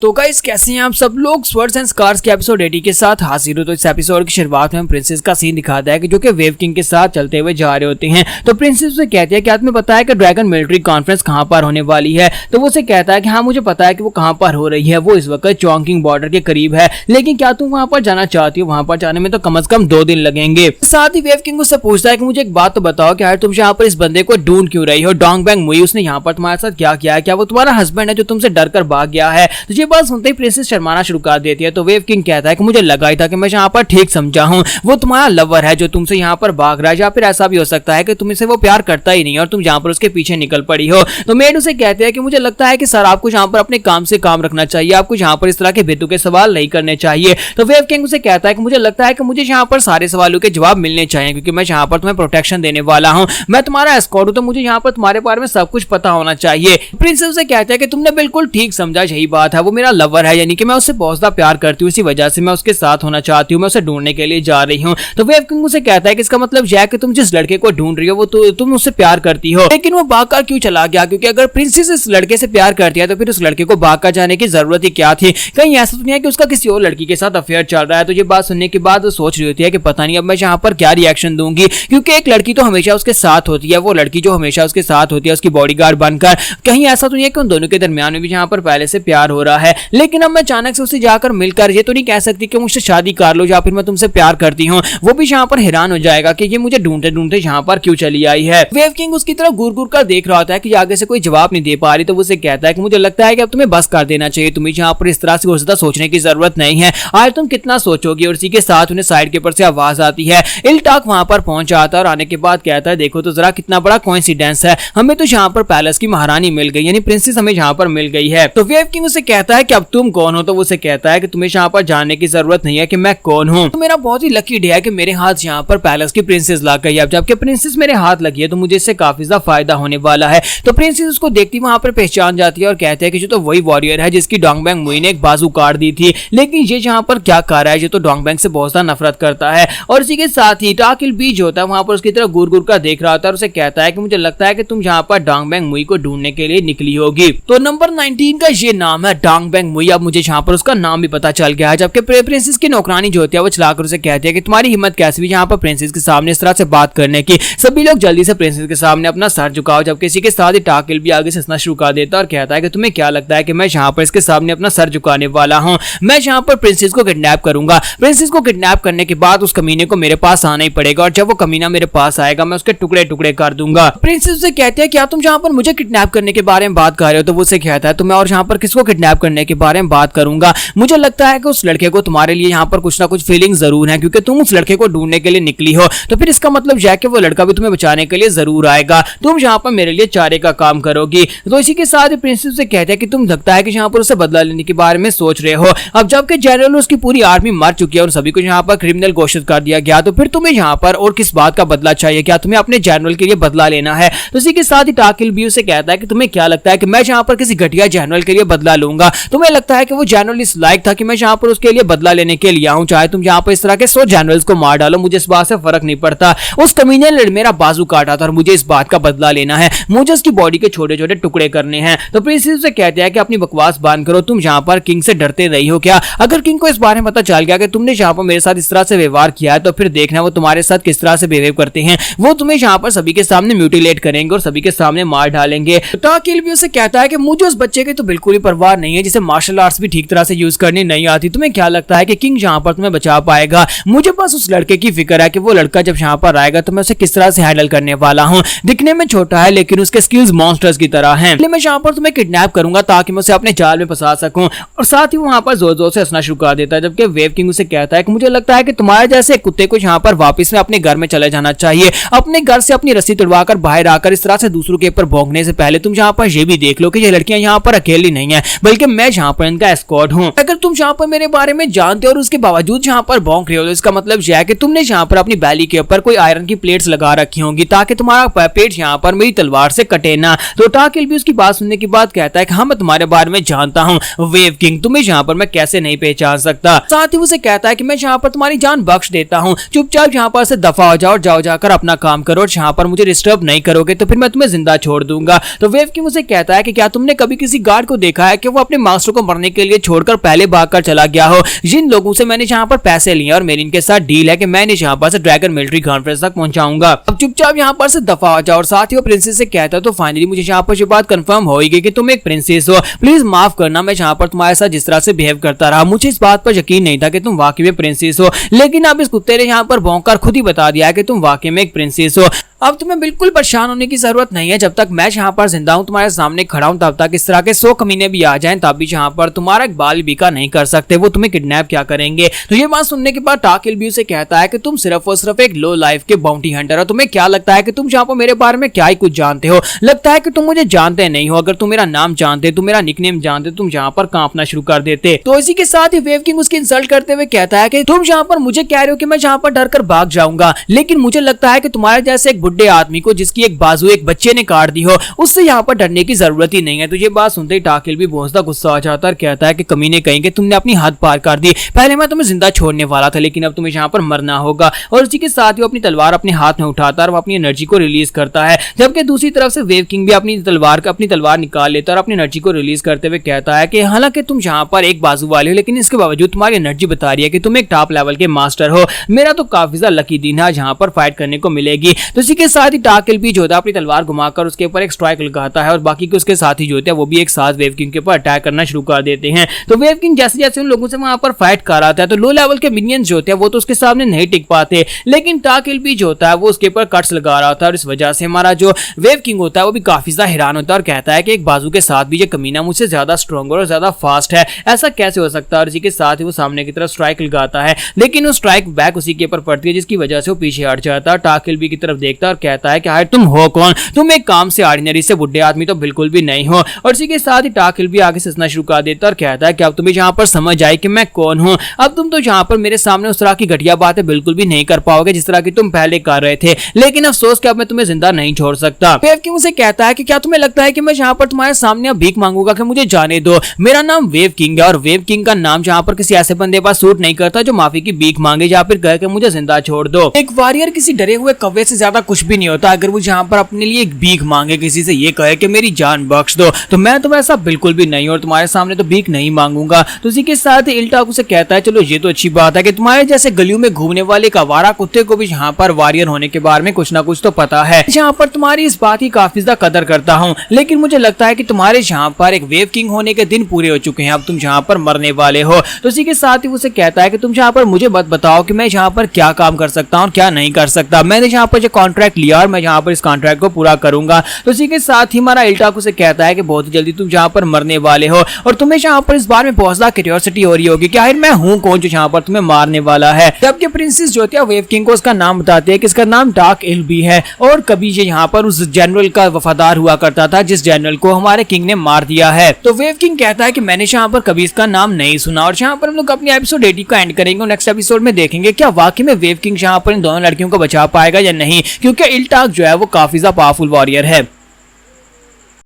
तो गाइस कैसे हैं आप सब लोग। स्वर्ड्स एंड स्कार्स के एपिसोड 80 के साथ हाजिर हो। तो इस एपिसोड की शुरुआत में प्रिंसेस का सीन दिखाता है कि जो कि वेव किंग के साथ चलते हुए जा रहे होते हैं। तो प्रिंसेस उसे कहती है कि आपने बताया कि ड्रैगन मिलिट्री कॉन्फ्रेंस कहां पर होने वाली है। तो वो उसे कहता है कि हाँ मुझे पता है कि वो कहां पर हो रही है, वो इस वक्त चोंगकिंग बॉर्डर के करीब है, लेकिन क्या तुम वहां पर जाना चाहती हो? वहां पर जाने में तो कम से कम 2 दिन लगेंगे। साथ ही वेव किंग उससे पूछता है कि मुझे एक बात तो बताओ कि यार तुम यहाँ पर इस बंदे को ढूंढ क्यों रही हो? डोंग बेंग मुई उसने यहाँ पर तुम्हारे साथ क्या किया है? क्या वो तुम्हारा हस्बैंड है जो तुमसे डर कर भाग गया है? तो ये बात सुनते ही प्रिंसेस शर्माना शुरू कर देती है। तो वेव किंग कहता है कि मुझे लगा ही था कि मैं यहाँ पर ठीक समझा हूँ, वो तुम्हारा लवर है जो तुमसे यहाँ पर भाग रहा है, या फिर ऐसा भी हो सकता है कि तुमसे वो प्यार करता ही नहीं है और तुम यहाँ पर उसके पीछे निकल पड़ी हो। तो मेड उसे कहते हैं कि मुझे लगता है कि सर आपको यहाँ पर अपने काम से काम रखना चाहिए, आपको यहाँ पर इस तरह के बेतुके सवाल नहीं करने चाहिए। तो वेव किंग उसे कहता है कि मुझे लगता है कि मुझे यहाँ पर सारे सवालों के जवाब मिलने चाहिए, क्योंकि मैं यहाँ पर तुम्हें प्रोटेक्शन देने वाला हूँ, मैं तुम्हारा एस्कॉर्ट हूँ, तो मुझे यहाँ पर तुम्हारे बारे में सब कुछ पता होना चाहिए। प्रिंसेस उसे कहता है कि तुमने बिल्कुल ठीक समझा, यही बात है, वो मेरा लवर है, यानी कि मैं उससे बहुत ज्यादा प्यार करती हूँ, इसी वजह से मैं उसके साथ होना चाहती हूँ, मैं उसे ढूंढने के लिए जा रही हूँ। तो वेव किंग उसे कहता है कि इसका मतलब यह है कि तुम जिस लड़के को ढूंढ रही हो वो तुम उससे प्यार करती हो। लेकिन वो भागकर क्यों चला गया? क्योंकि अगर प्रिंसेस इस लड़के से प्यार करती है तो फिर उस लड़के को भागकर जाने की जरूरत ही क्या थी? कहीं ऐसा तो नहीं है कि उसका किसी और लड़की के साथ अफेयर चल रहा है? तो ये बात सुनने के बाद वो सोच रही होती है कि पता नहीं अब मैं यहाँ पर क्या रिएक्शन दूंगी, क्योंकि एक लड़की तो हमेशा उसके साथ होती है, वो लड़की जो हमेशा उसके साथ होती है उसकी बॉडीगार्ड बनकर, कहीं ऐसा तो नहीं है कि उन दोनों के दरमियान में भी यहाँ पर पहले से प्यार हो रहा है। लेकिन अब मैं अचानक से उसे जाकर मिलकर ये तो नहीं कह सकती कि मुझसे शादी कर लो या फिर मैं तुमसे प्यार करती हूँ। वो भी यहाँ पर हैरान हो जाएगा कि ये मुझे ढूंढते ढूंढते यहाँ पर क्यों चली आई है। वेव किंग उसकी तरफ घूर घूर कर देख रहा होता है कि आगे से कोई जवाब नहीं दे पा रही। तो वो उसे कहता है कि मुझे लगता है कि अब तुम्हें बस कर देना चाहिए, तुम्हें यहाँ पर इस तरह से ज्यादा सोचने की जरूरत नहीं है, आज तुम कितना सोचोगी। और इसी के साथ उन्हें साइड के ऊपर से आवाज आती है। इल्टाक वहां पर पहुंच जाता है और आने के बाद कहता है देखो तो जरा कितना बड़ा कोइंसिडेंस है, हमें तो यहाँ पर पैलेस की महारानी मिल गई, यानी प्रिंसेस हमें यहाँ पर मिल गई है। तो वेव किंग उसे कहता है कि अब तुम कौन हो? तो वो उसे कहता है कि तुम्हें यहाँ पर जानने की जरूरत नहीं है कि मैं कौन हूँ, तो मेरा बहुत ही लकी डे है कि मेरे हाथ यहाँ पर पैलेस की प्रिंसेस ला गई है। अब जबकि प्रिंसेस मेरे हाथ लगी है तो मुझे इससे काफी ज्यादा फायदा होने वाला है। तो प्रिंसेस उसको देखती वहां पर पहचान जाती है और कहते हैं कि जो तो वही वॉरियर है जिसकी डोंग बेंग मुई ने एक बाजू काट दी थी। लेकिन ये यहाँ पर क्या कर रहा है? ये तो डोंग बेंग से बहुत ज्यादा नफरत करता है। और इसी के साथ ही टाकिल बीज होता है वहां पर उसकी तरफ घूर घूर कर देख रहा होता है और उसे कहता है कि मुझे लगता है कि तुम यहाँ पर डोंग बेंग मुई को ढूंढने के लिए निकली होगी। तो नंबर 19 का ये नाम है डोंग बेंग मुई। अब मुझे यहाँ पर उसका नाम भी पता चल गया है। जबकि प्रिंसेस की नौकरानी जो होती है वो चलाकर उसे कहती है कि तुम्हारी हिम्मत कैसे भी यहाँ पर प्रिंसेस के सामने इस तरह से बात करने की, सभी लोग जल्दी से प्रिंसेस के सामने अपना सर झुकाओ। जबकि इसी के साथ ही टाकिल भी आगे से हंसना शुरू कर देता है और कहता है कि तुम्हें क्या लगता है कि मैं यहाँ पर इसके सामने अपना सर झुकाने वाला हूँ? मैं यहाँ पर प्रिंसेस को किडनैप करूंगा। प्रिंसेस को किडनैप करने के बाद उस कमीने को मेरे पास आना ही पड़ेगा, और जब वो कमीना मेरे पास आएगा मैं उसके टुकड़े टुकड़े कर दूंगा। प्रिंसेस उसे कहते हैं क्या तुम यहाँ पर मुझे किडनैप करने के बारे में बात कर रहे हो? तो वो उसे कहता है तो मैं और यहाँ पर किसको किडनैप करने के बारे में बात करूंगा? मुझे लगता है कि उस लड़के को तुम्हारे लिए यहाँ पर कुछ ना कुछ फीलिंग जरूर है, क्योंकि तुम उस लड़के को ढूंढने के लिए निकली हो, तो फिर इसका मतलब यह है कि वो लड़का भी तुम्हें बचाने के लिए जरूर आएगा, तुम यहाँ पर मेरे लिए चारे का काम करोगी। तो इसी के साथ प्रिंसेस से कहते हैं कि तुम लगता है कि यहाँ पर उसे बदला लेने के बारे में सोच रहे हो। अब जबकि जनरल उसकी पूरी आर्मी मर चुकी है और सभी को यहाँ पर क्रिमिनल घोषित कर दिया गया, तो फिर तुम्हें यहाँ पर और किस बात का बदला चाहिए? क्या तुम्हें अपने जनरल के लिए बदला लेना है? तो इसी के साथ ही टाकिल भी उसे कहता है कि तुम्हें क्या लगता है कि मैं यहाँ पर किसी घटिया जनरल के लिए बदला लूंगा? तुम्हें लगता है कि वो जनरल इस लायक था कि मैं यहाँ पर उसके लिए बदला लेने के लिए आऊं? चाहे तुम यहाँ पर इस तरह के 100 जनरल्स को मार डालो, मुझे इस बात से फर्क नहीं पड़ता। उस कमीने ने मेरा बाजू काटा था और मुझे इस बात का बदला लेना है, मुझे उसकी बॉडी के छोटे छोटे टुकड़े करने हैं। तो प्रिंसेस से कहते हैं कि अपनी बकवास बंद करो, तुम यहाँ पर किंग से डरते नहीं हो क्या? अगर किंग को इस बारे में पता चल गया कि तुमने यहाँ पर मेरे साथ इस तरह से व्यवहार किया है, तो फिर देखना वो तुम्हारे साथ किस तरह से बिहेव करते हैं। वो तुम्हें यहाँ पर सभी के सामने म्यूटिलेट करेंगे और सभी के सामने मार डालेंगे। टाकिल भी उसे कहता है कि मुझे उस बच्चे की तो बिल्कुल ही परवाह नहीं है जिसे मार्शल आर्ट्स भी ठीक तरह से यूज करनी नहीं आती। तुम्हें क्या लगता है कि किंग यहाँ पर तुम्हें बचा पाएगा? मुझे बस उस लड़के की फिक्र है कि वो लड़का जब यहाँ पर आएगा तो मैं उसे किस तरह से हैंडल करने वाला हूँ। दिखने में छोटा है लेकिन उसके स्किल्स मॉन्स्टर्स की तरह हैं। इसलिए मैं यहाँ पर तुम्हें किडनैप करूंगा ताकि मैं उसे अपने जाल में फंसा सकूं। और साथ ही वहां पर जोर जोर से हंसना शुरू कर देता है। जबकि वेव किंग उसे कहता है कि मुझे लगता है कि तुम्हारे जैसे कुत्ते को यहाँ पर वापस में अपने घर में चले जाना चाहिए। अपने घर से अपनी रस्सी तुड़वाकर बाहर आकर इस तरह से दूसरों के ऊपर भौंकने से पहले तुम यहाँ पर ये भी देख लो कि ये लड़कियां यहाँ पर अकेली नहीं है, बल्कि मैं यहाँ पर इनका एस्कॉर्ट हूँ। अगर तुम यहाँ पर मेरे बारे में जानते हो और उसके बावजूद यहाँ पर भौंक रहे हो, तो इसका मतलब यह है कि तुमने यहाँ पर अपनी बैली के ऊपर कोई आयरन की प्लेट्स लगा रखी होंगी ताकि तुम्हारा पेट यहाँ पर मेरी तलवार से कटे ना। तो टाकिल भी उसकी बात सुनने के बाद कहता है कि हाँ मैं तुम्हारे बारे में जानता हूँ वेव किंग, तुम्हें यहाँ पर मैं कैसे नहीं पहचान सकता। साथ ही उसे कहता है कि मैं यहाँ पर तुम्हारी जान बख्श देता हूँ, चुपचाप यहाँ पर से दफा हो जाओ और जाओ जाकर अपना काम करो, और यहाँ पर मुझे डिस्टर्ब नहीं करोगे तो फिर मैं तुम्हें जिंदा छोड़ दूंगा। तो वेव किंग उसे कहता है कि क्या तुमने कभी किसी गार्ड को देखा है कि वो अपने मास्टर को मरने के लिए छोड़कर पहले भागकर चला गया हो। जिन लोगों से मैंने यहाँ पर पैसे लिए और मेरी इनके साथ डील है कि मैंने यहाँ पर से ड्रैगन मिलिट्री कॉन्फ्रेंस तक पहुंचाऊंगा। अब चुपचाप यहाँ पर से दफा हो जाओ। और साथ ही वो प्रिंसेस से कहता है तो फाइनली मुझे यहाँ पर ये बात कंफर्म हो गई कि तुम एक प्रिंसेस हो। प्लीज माफ करना, मैं यहाँ पर तुम्हारे साथ जिस तरह से बिहेव करता रहा, मुझे इस बात पर यकीन नहीं था कि तुम वाकई में प्रिंसेस हो। लेकिन अब इस कुत्ते ने यहाँ पर भौंककर खुद ही बता दिया कि तुम वाकई में एक प्रिंसेस हो। अब तुम्हें बिल्कुल परेशान होने की जरूरत नहीं है। जब तक मैं यहाँ पर जिंदा हूँ, तुम्हारे सामने खड़ा हूँ, तब तक इस तरह के 100 कमीने भी आ जाएं, तब भी यहाँ पर तुम्हारा एक बाल बीका नहीं कर सकते। वो तुम्हें किडनैप क्या करेंगे। तो ये बात सुनने के बाद टाकिलबी से कहता है कि तुम सिर्फ और सिर्फ एक लो लाइफ के बाउंटी हंटर हो। तुम्हें क्या लगता है कि तुम यहाँ पर मेरे बारे में क्या ही कुछ जानते हो। लगता है कि तुम मुझे जानते नहीं हो। अगर तुम मेरा नाम जानते, तुम मेरा निकनेम जानते, तुम यहाँ पर कांपना शुरू कर देते। तो इसी के साथ ही वेव किंग उसकी इंसल्ट करते हुए कहता है कि तुम यहाँ पर मुझे कह रहे हो कि मैं यहाँ पर डर कर भाग जाऊंगा, लेकिन मुझे लगता है कि तुम्हारे जैसे एक बुढ़े आदमी को की एक बाजू एक बच्चे ने काट दी हो, उससे यहाँ पर डरने की जरूरत ही नहीं है। तो ये बात सुनते ही टाकिलबी बहुत सा गुस्सा आ जाता है और कहता है कि कमीने कहेंगे तुमने अपनी हद पार कर दी। पहले मैं तुम्हें जिंदा छोड़ने वाला था, लेकिन अब तुम्हें यहाँ पर मरना होगा। और उसी के साथ ही वो अपनी तलवार अपने हाथ में उठाता है और वो अपनी एनर्जी को रिलीज करता है। जबकि दूसरी तरफ से वेव किंग भी अपनी तलवार निकाल लेता है और अपनी एनर्जी को रिलीज करते हुए कहता है कि हालांकि तुम यहाँ पर एक बाजू वाले हो, लेकिन इसके बावजूद तुम्हारी एनर्जी बता रही है कि तुम एक टॉप लेवल के मास्टर हो। मेरा तो काफी ज्यादा लकी दिन है जहाँ पर फाइट करने को मिलेगी। तो इसी के साथ ही टाकिलबी जो होता है अपनी तलवार घुमाकर उसके ऊपर एक स्ट्राइक लगाता है और बाकी के उसके साथी जो होते हैं वो भी एक साथ वेव किंग के ऊपर अटैक करना शुरू कर देते हैं। तो वेव किंग जैसे जैसे उन लोगों से वहां पर फाइट कर रहा था, तो लो लेवल के मिनियंस जो होते हैं वो तो उसके सामने नहीं टिक पाते, लेकिन टाकिलबी जो होता है वो उसके ऊपर कट्स लगा रहा था और इस वजह से हमारा जो वेव किंग होता है वो भी काफी ज्यादा हैरान होता है और कहता है कि एक बाजू के साथ भी ये कमीना मुझसे ज्यादा स्ट्रॉन्गर और ज्यादा फास्ट है, ऐसा कैसे हो सकता है। और इसी के साथ ही वो सामने की तरफ स्ट्राइक लगाता है, लेकिन वो स्ट्राइक बैक उसी के ऊपर पड़ती है, जिसकी वजह से वो पीछे हट जाता है। टाकिलबी की तरफ देखता है और कहता है कि हाय तुम हो कौन, तुम एक काम से ऑर्डिनरी से बुढ़े आदमी तो बिल्कुल भी नहीं हो। और इसी के साथ ही टाकिलबी आगे से हंसना शुरू कर देता है और कहता है कि अब तुम्हें यहाँ पर समझ आई कि मैं कौन हूँ। अब तुम तो यहाँ पर मेरे सामने उस तरह की घटिया बातें बिल्कुल भी नहीं कर पाओगे जिस तरह की तुम पहले कर रहे थे, लेकिन अफसोस कि अब मैं तुम्हें जिंदा नहीं छोड़ सकता। वेव किंग मुझे कहता है कि क्या तुम्हें लगता है कि मैं यहाँ पर तुम्हारे सामने अब भीख मांगूंगा कि मुझे जाने दो। मेरा नाम वेव किंग है और वेव किंग का नाम यहाँ पर किसी ऐसे बंदे पास सूट नहीं करता जो माफी की भीख मांगे या फिर कहे कि मुझे जिंदा छोड़ दो। एक वॉरियर किसी डरे हुए कौवे से ज्यादा कुछ भी नहीं होता। अगर वो यहाँ पर अपने लिए एक भीख मांगे, किसी से ये कहे कि मेरी जान बख्श दो, तो मैं तो ऐसा बिल्कुल भी नहीं और तुम्हारे सामने तो भीख नहीं मांगूंगा। तो इसी के साथ ही इल्टाकू से कहता है चलो ये तो अच्छी बात है कि तुम्हारे जैसे गलियों में घूमने वाले एक आवारा कुत्ते को भी यहाँ पर वॉरियर होने के बारे में कुछ ना कुछ तो पता है। यहाँ पर तुम्हारी इस बात की काफी ज्यादा कदर करता हूँ, लेकिन मुझे लगता है कि तुम्हारे यहाँ पर एक वेव किंग होने के दिन पूरे हो चुके हैं, अब तुम यहाँ पर मरने वाले हो। तो इसी के साथ ही उसे कहता है कि तुम यहाँ पर मुझे मत बताओ कि मैं यहाँ पर क्या काम कर सकता हूँ क्या नहीं कर सकता। मैंने यहाँ पर जो कॉन्ट्रैक्ट लिया और मैं यहाँ पर इस कॉन्ट्रैक्ट को पूरा करूंगा। तो इसी के साथ ही हमारा इल्टाकू से कहता है कि बहुत ही जल्दी तुम यहाँ पर मरने वाले हो और तुम्हें यहाँ पर इस बारे में बहुत ज्यादा क्यूरियोसिटी हो रही होगी कि आखिर मैं हूँ कौन जो यहाँ पर तुम्हें मारने वाला है। जबकि प्रिंसेस जो है वेव किंग को उसका नाम बताते हैं कि इसका नाम टाकिलबी है और कभी ये यहाँ पर उस जनरल का वफादार हुआ करता था जिस जनरल को हमारे किंग ने मार दिया है। तो वेव किंग कहता है कि मैंने यहाँ पर कभी इसका नाम नहीं सुना। और यहाँ पर हम लोग अपनी एपिसोड 80 का एंड करेंगे और नेक्स्ट एपिसोड में देखेंगे क्या वाकई में वेव किंग यहाँ पर इन दोनों लड़कियों को बचा पाएगा या नहीं, क्योंकि इल्टाक जो है वो काफी ज्यादा पावरफुल वॉरियर है।